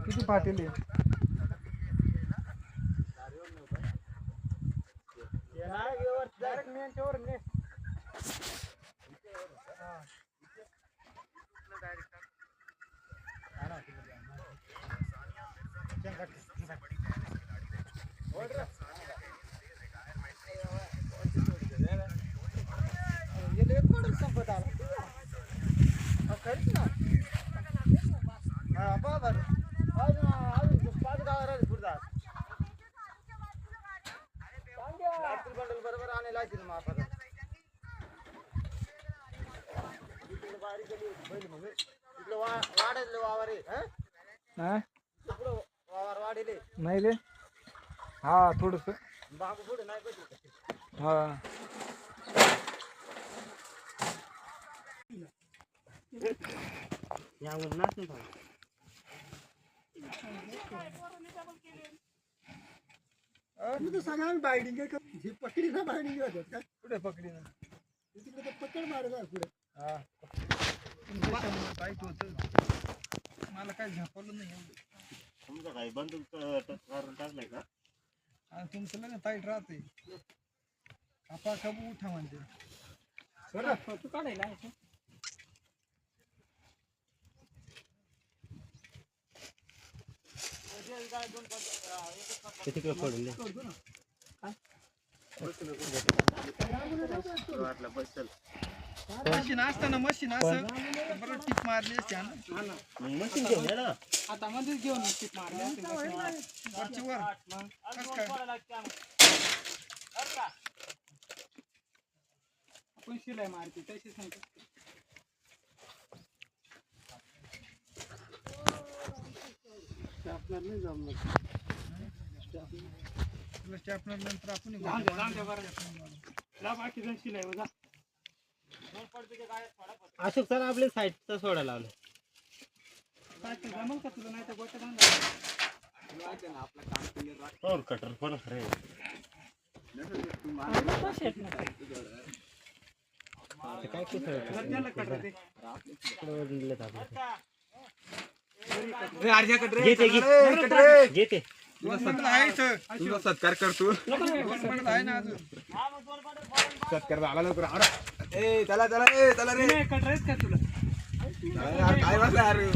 किती पाटील आहे? बरोबर आणायला नाही रे, हा थोडस हा बायडिंग पकडी ना बायडिंग का पुढे पकडी ना तिकडे पकड मारणार पुढे. टाईट होत, मला काय झापवलं नाही एवढं. तुमचं काही बंदूक टाकलाय का? आणि तुमचं लग्न टाईट राहते, आपा कबू उठा म्हणते. तू काढायला तिकडे पडून मशीन असताना मशीन असं बरोबर टिप मारली असते मशीन घेऊन या ना. आता मध्येच घेऊन टिप मारली वरच्या वर. आपण शिलाई मारते तशी सांगतो. स्टॅपनर नाही जमणार. स्टॅपनर नंतर आपण शिलाई बघा. अशोक सर आपल्या साईडचा सोडा लावलं. जमल का तुला? नाही तर गोट्या और कटर पण खरे काय घेते तुझा सत्कार करतो. आहे ना अजून सत्कार झाला लवकर. चला चला चला रे. कटरेस का तुला? काय वाटलं अरे.